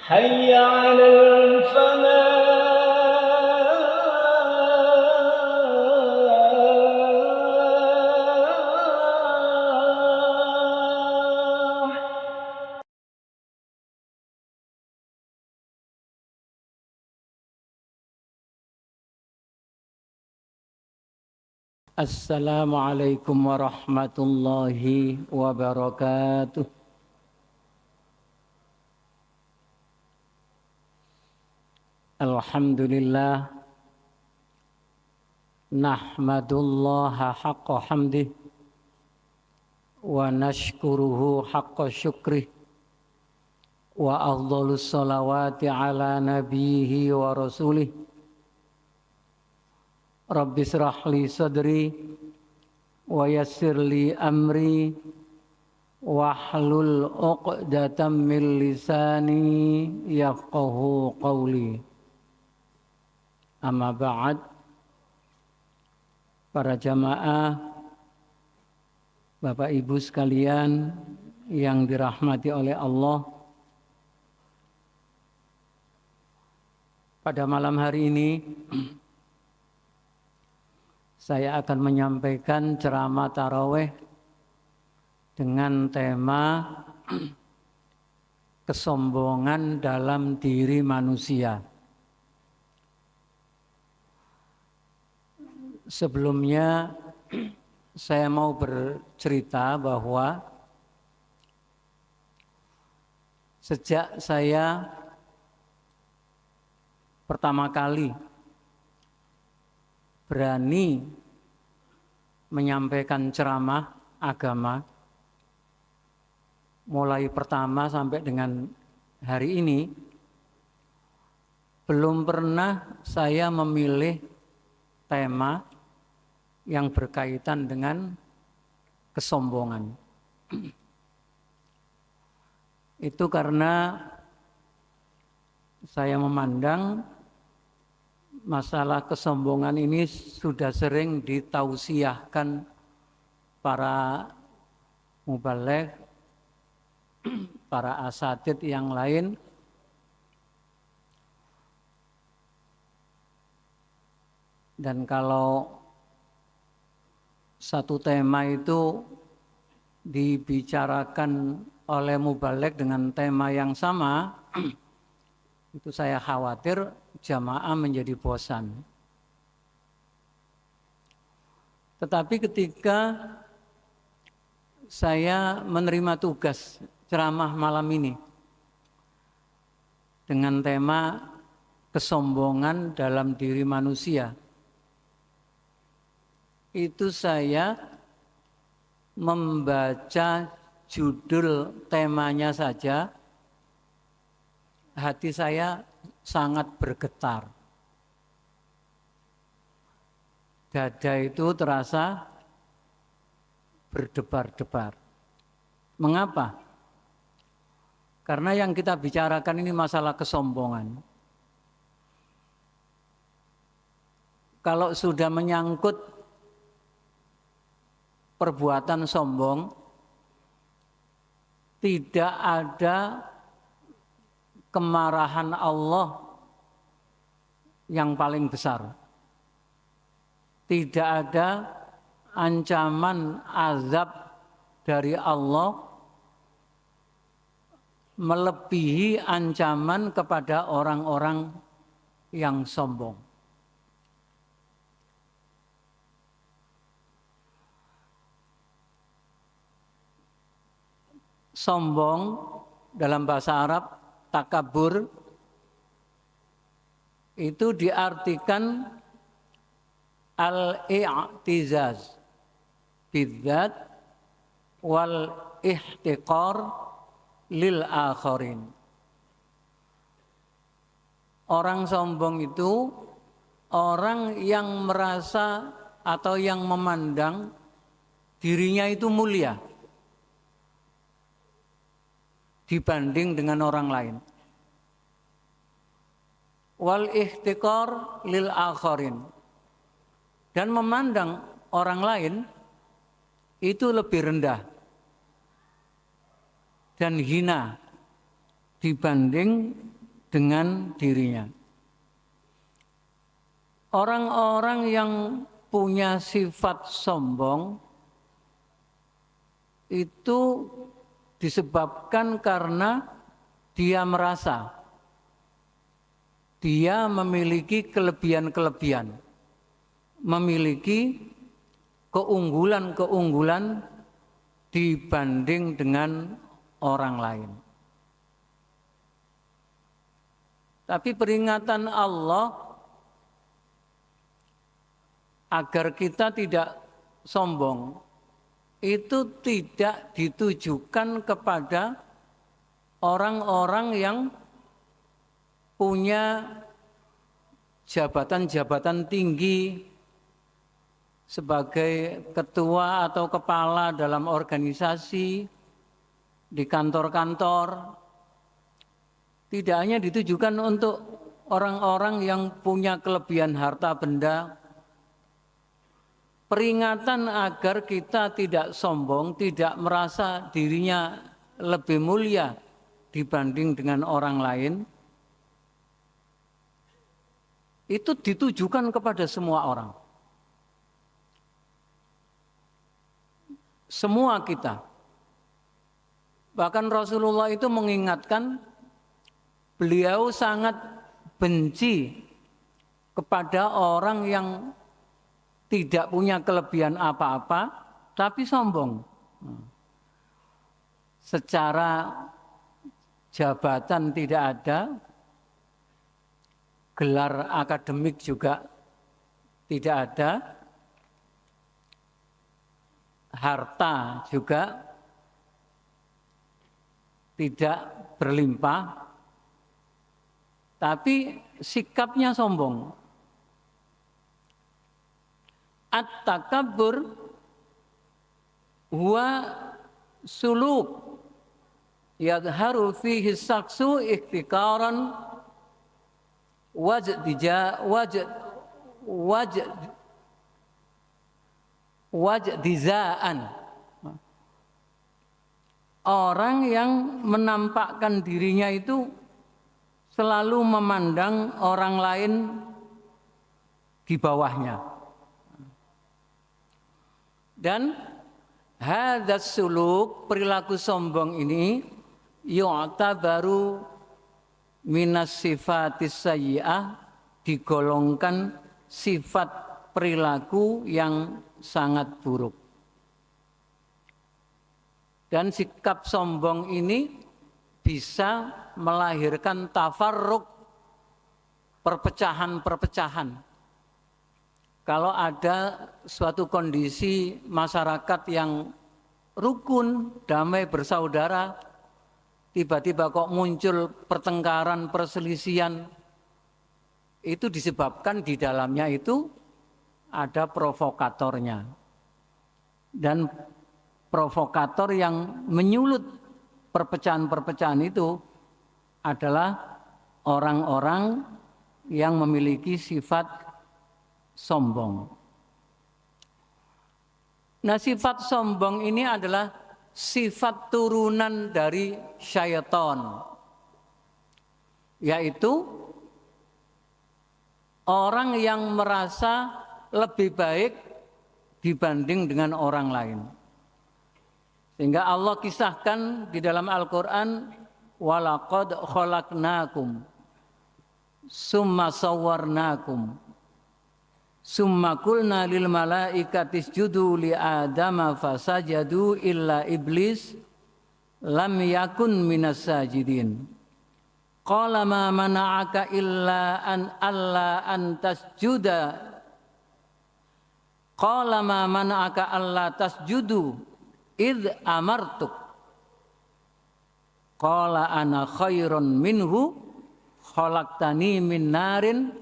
حي على الفلاح. Assalamualaikum warahmatullahi wabarakatuh. Alhamdulillah, nahmadullaha haqqa hamdih wa nashkuruhu haqqa syukrih wa afdhalus salawati ala nabihi wa rasulih. Rabbi shrah li sadri wa yassir li amri wahlul 'uqdatam min lisani yafqahu qawli. Amma ba'd, para jamaah, Bapak Ibu sekalian yang dirahmati oleh Allah, pada malam hari ini saya akan menyampaikan ceramah tarawih dengan tema kesombongan dalam diri manusia. Sebelumnya saya mau bercerita bahwa sejak saya pertama kali berani menyampaikan ceramah agama, mulai pertama sampai dengan hari ini, belum pernah saya memilih tema yang berkaitan dengan kesombongan. Itu karena saya memandang masalah kesombongan ini sudah sering ditausiahkan para mubaligh, para asatidz yang lain, dan kalau satu tema itu dibicarakan oleh mubaligh dengan tema yang sama, itu saya khawatir jamaah menjadi bosan. Tetapi ketika saya menerima tugas ceramah malam ini dengan tema kesombongan dalam diri manusia, itu saya membaca judul temanya saja, hati saya sangat bergetar. Dada itu terasa berdebar-debar. Mengapa? Karena yang kita bicarakan ini masalah kesombongan. Kalau sudah menyangkut perbuatan sombong, tidak ada kemarahan Allah yang paling besar. Tidak ada ancaman azab dari Allah melebihi ancaman kepada orang-orang yang sombong. Sombong dalam bahasa Arab, takabur, itu diartikan al-i'tizaz bidzat wal ihtiqar lil akharin. Orang sombong itu orang yang merasa atau yang memandang dirinya itu mulia dibanding dengan orang lain. Wal ihtiqar lil akharin, dan memandang orang lain itu lebih rendah dan hina dibanding dengan dirinya. Orang-orang yang punya sifat sombong itu disebabkan karena dia merasa dia memiliki kelebihan-kelebihan, memiliki keunggulan-keunggulan dibanding dengan orang lain. Tapi peringatan Allah agar kita tidak sombong itu tidak ditujukan kepada orang-orang yang punya jabatan-jabatan tinggi sebagai ketua atau kepala dalam organisasi, di kantor-kantor. Tidak hanya ditujukan untuk orang-orang yang punya kelebihan harta benda. Peringatan agar kita tidak sombong, tidak merasa dirinya lebih mulia dibanding dengan orang lain, itu ditujukan kepada semua orang. Semua kita. Bahkan Rasulullah itu mengingatkan, beliau sangat benci kepada orang yang tidak punya kelebihan apa-apa, tapi sombong. Secara jabatan tidak ada, gelar akademik juga tidak ada, harta juga tidak berlimpah, tapi sikapnya sombong. At-takabbur huwa suluk yadharu fihi saksu ihtikaran wajdizaan. Orang yang menampakkan dirinya itu selalu memandang orang lain di bawahnya. Dan hadas suluk, perilaku sombong ini yu'tabaru minas sifatis sayyi'ah, digolongkan sifat perilaku yang sangat buruk. Dan sikap sombong ini bisa melahirkan tafarruq, perpecahan-perpecahan. Kalau ada suatu kondisi masyarakat yang rukun, damai, bersaudara, tiba-tiba kok muncul pertengkaran, perselisihan, itu disebabkan di dalamnya itu ada provokatornya. Dan provokator yang menyulut perpecahan-perpecahan itu adalah orang-orang yang memiliki sifat sombong. Nah, sifat sombong ini adalah sifat turunan dari syaitan, yaitu orang yang merasa lebih baik dibanding dengan orang lain. Sehingga Allah kisahkan di dalam Al-Quran, walaqad khalaqnakum summa sawwarnakum summa qulna lil malaikati isjudu li adama fasajadu illa iblis lam yakun minas sajidin. Qala ma mana'aka illa an alla an tasjuda. Qala ma mana'aka alla tasjudu id amartuk. Qala ana khairun minhu khalaqtani min narin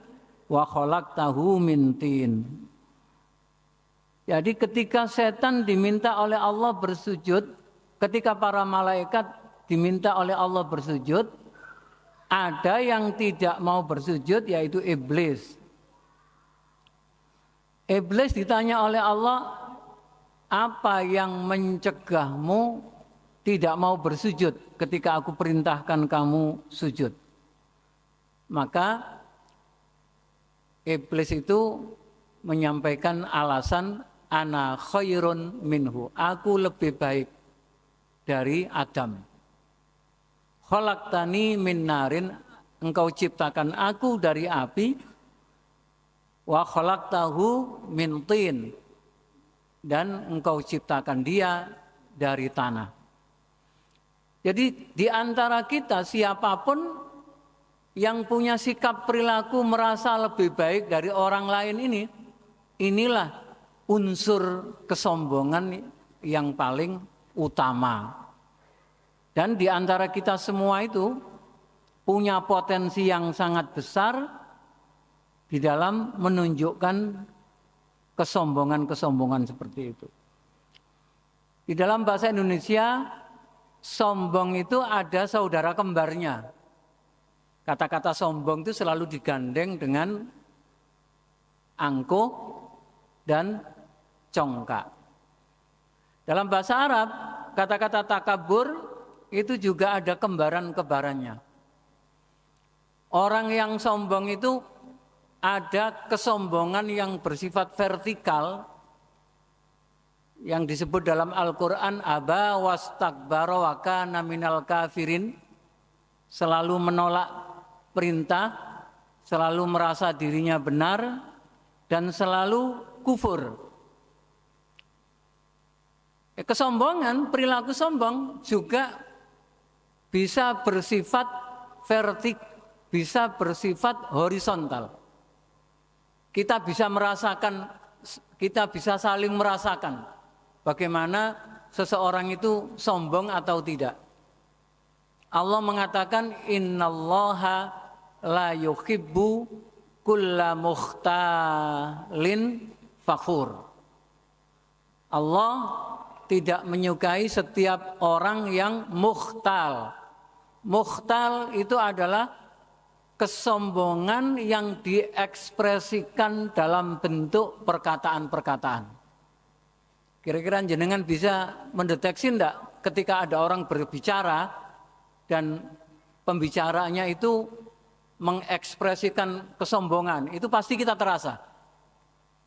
wa khalaqtahu min tin. Jadi ketika setan diminta oleh Allah bersujud, ketika para malaikat diminta oleh Allah bersujud, ada yang tidak mau bersujud, yaitu iblis. Iblis ditanya oleh Allah, apa yang mencegahmu tidak mau bersujud ketika aku perintahkan kamu sujud? Maka iblis itu menyampaikan alasan ana khairun minhu, aku lebih baik dari Adam. Khalaqtani min narin, engkau ciptakan aku dari api, wa khalaqtahu min tin, dan engkau ciptakan dia dari tanah. Jadi di antara kita siapapun yang punya sikap perilaku merasa lebih baik dari orang lain ini, inilah unsur kesombongan yang paling utama. Dan di antara kita semua itu punya potensi yang sangat besar di dalam menunjukkan kesombongan-kesombongan seperti itu. Di dalam bahasa Indonesia, sombong itu ada saudara kembarnya. Kata-kata sombong itu selalu digandeng dengan angkuh dan congkak. Dalam bahasa Arab, kata-kata takabur itu juga ada kembaran-kembarannya. Orang yang sombong itu ada kesombongan yang bersifat vertikal yang disebut dalam Al-Quran aba wastakbara wa kana minal kafirin, selalu menolak perintah, selalu merasa dirinya benar, dan selalu kufur. Kesombongan, perilaku sombong juga bisa bersifat bisa bersifat horizontal. Kita bisa merasakan, kita bisa saling merasakan bagaimana seseorang itu sombong atau tidak. Allah mengatakan innallaha la yuhibbu kulla mukhtalin fakhur. Allah tidak menyukai setiap orang yang mukhtal. Mukhtal itu adalah kesombongan yang diekspresikan dalam bentuk perkataan-perkataan. Kira-kira jenengan bisa mendeteksi enggak ketika ada orang berbicara dan pembicaranya itu mengekspresikan kesombongan, itu pasti kita terasa.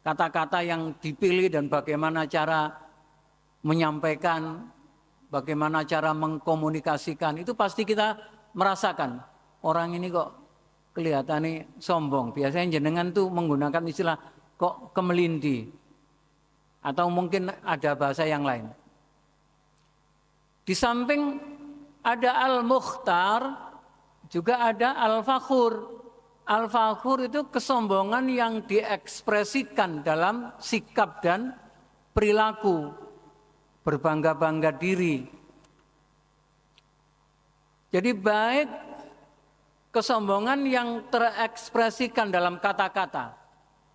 Kata-kata yang dipilih dan bagaimana cara menyampaikan, bagaimana cara mengkomunikasikan, itu pasti kita merasakan. Orang ini kok kelihatannya sombong. Biasanya jenengan tuh menggunakan istilah kok kemelindi. Atau mungkin ada bahasa yang lain. Di samping ada al-mukhtar, juga ada al-fakhur. Al-fakhur itu kesombongan yang diekspresikan dalam sikap dan perilaku, berbangga-bangga diri. Jadi baik kesombongan yang terekspresikan dalam kata-kata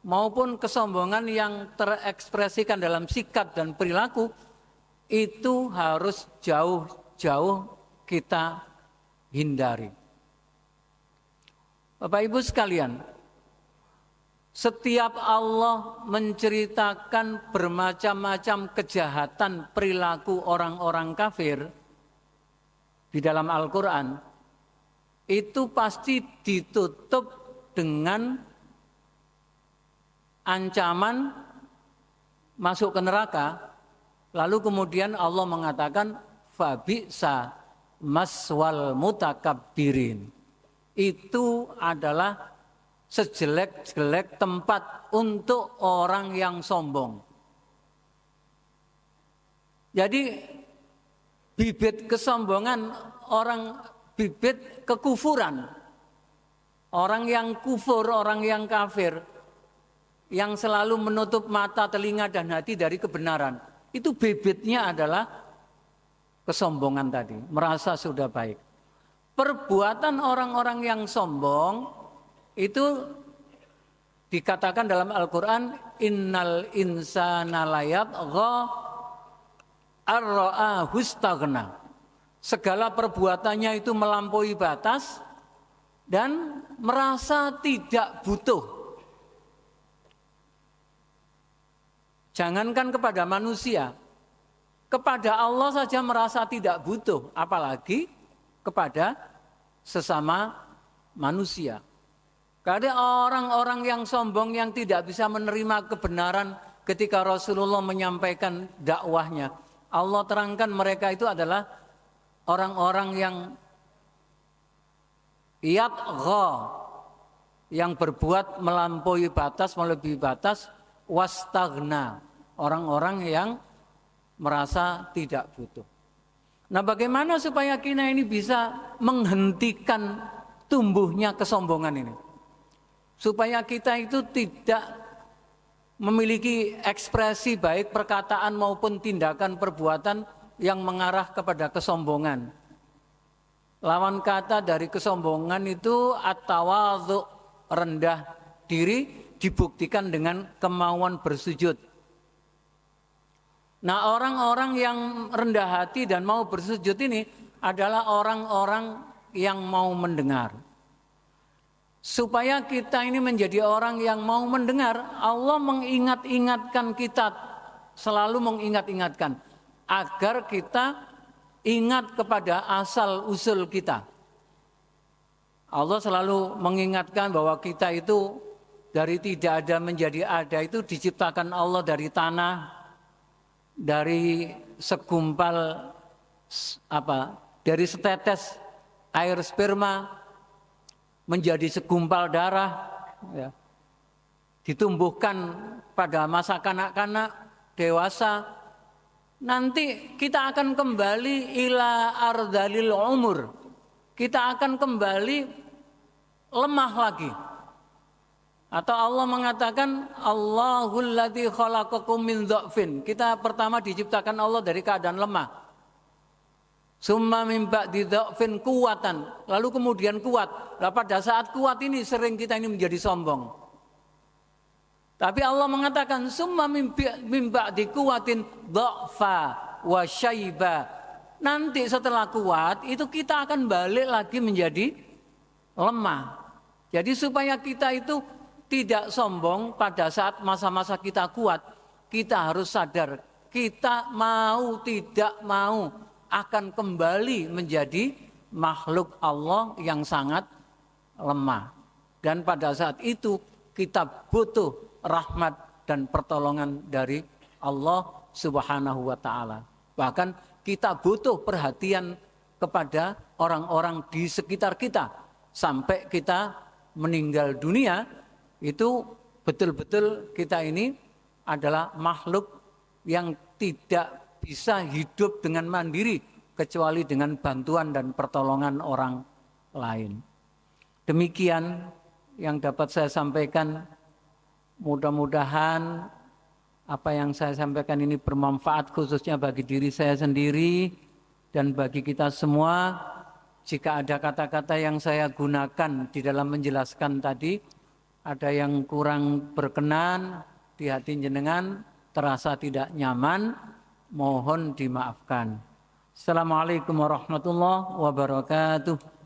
maupun kesombongan yang terekspresikan dalam sikap dan perilaku, itu harus jauh-jauh kita hindari. Bapak Ibu sekalian, setiap Allah menceritakan bermacam-macam kejahatan perilaku orang-orang kafir di dalam Al-Quran, itu pasti ditutup dengan ancaman masuk ke neraka. Lalu kemudian Allah mengatakan fabi'sa maswal mutakabbirin. Itu adalah sejelek-jelek tempat untuk orang yang sombong. Jadi bibit kesombongan, bibit kekufuran, orang yang kufur, orang yang kafir, yang selalu menutup mata, telinga, dan hati dari kebenaran, itu bibitnya adalah kesombongan tadi, merasa sudah baik. Perbuatan orang-orang yang sombong itu dikatakan dalam Al-Quran, innal insana layatgha ar-ra'ahu istaghna. Segala perbuatannya itu melampaui batas dan merasa tidak butuh. Jangankan kepada manusia, kepada Allah saja merasa tidak butuh, apalagi kepada sesama manusia. Karena orang-orang yang sombong yang tidak bisa menerima kebenaran ketika Rasulullah menyampaikan dakwahnya. Allah terangkan mereka itu adalah orang-orang yang yatgha, yang berbuat melampaui batas, melebihi batas, wastaghna, orang-orang yang merasa tidak butuh. Nah, bagaimana supaya kita ini bisa menghentikan tumbuhnya kesombongan ini? Supaya kita itu tidak memiliki ekspresi baik perkataan maupun tindakan perbuatan yang mengarah kepada kesombongan. Lawan kata dari kesombongan itu at-tawadhu, rendah diri, dibuktikan dengan kemauan bersujud. Nah, orang-orang yang rendah hati dan mau bersujud ini adalah orang-orang yang mau mendengar. Supaya kita ini menjadi orang yang mau mendengar, Allah mengingat-ingatkan kita, selalu mengingat-ingatkan agar kita ingat kepada asal usul kita. Allah selalu mengingatkan bahwa kita itu dari tidak ada menjadi ada, itu diciptakan Allah dari tanah, dari segumpal dari setetes air sperma menjadi segumpal darah, ya, ditumbuhkan pada masa kanak-kanak, dewasa. Nanti kita akan kembali ila ardalil umur. Kita akan kembali lemah lagi. Atau Allah mengatakan Allahul ladzi khalaqakum min dha'fin. Kita pertama diciptakan Allah dari keadaan lemah. Summa min ba'di dha'fin kuwatan. Lalu kemudian kuat. Nah, pada saat kuat ini sering kita ini menjadi sombong. Tapi Allah mengatakan summa min ba'di kuwatin dha'fa wa syaiba. Nanti setelah kuat itu kita akan balik lagi menjadi lemah. Jadi supaya kita itu tidak sombong pada saat masa-masa kita kuat, kita harus sadar kita mau tidak mau akan kembali menjadi makhluk Allah yang sangat lemah. Dan pada saat itu kita butuh rahmat dan pertolongan dari Allah Subhanahu wa taala. Bahkan kita butuh perhatian kepada orang-orang di sekitar kita sampai kita meninggal dunia. Itu betul-betul kita ini adalah makhluk yang tidak bisa hidup dengan mandiri kecuali dengan bantuan dan pertolongan orang lain. Demikian yang dapat saya sampaikan. Mudah-mudahan apa yang saya sampaikan ini bermanfaat khususnya bagi diri saya sendiri dan bagi kita semua. Jika ada kata-kata yang saya gunakan di dalam menjelaskan tadi, ada yang kurang berkenan di hati jenengan, terasa tidak nyaman, mohon dimaafkan. Assalamualaikum warahmatullahi wabarakatuh.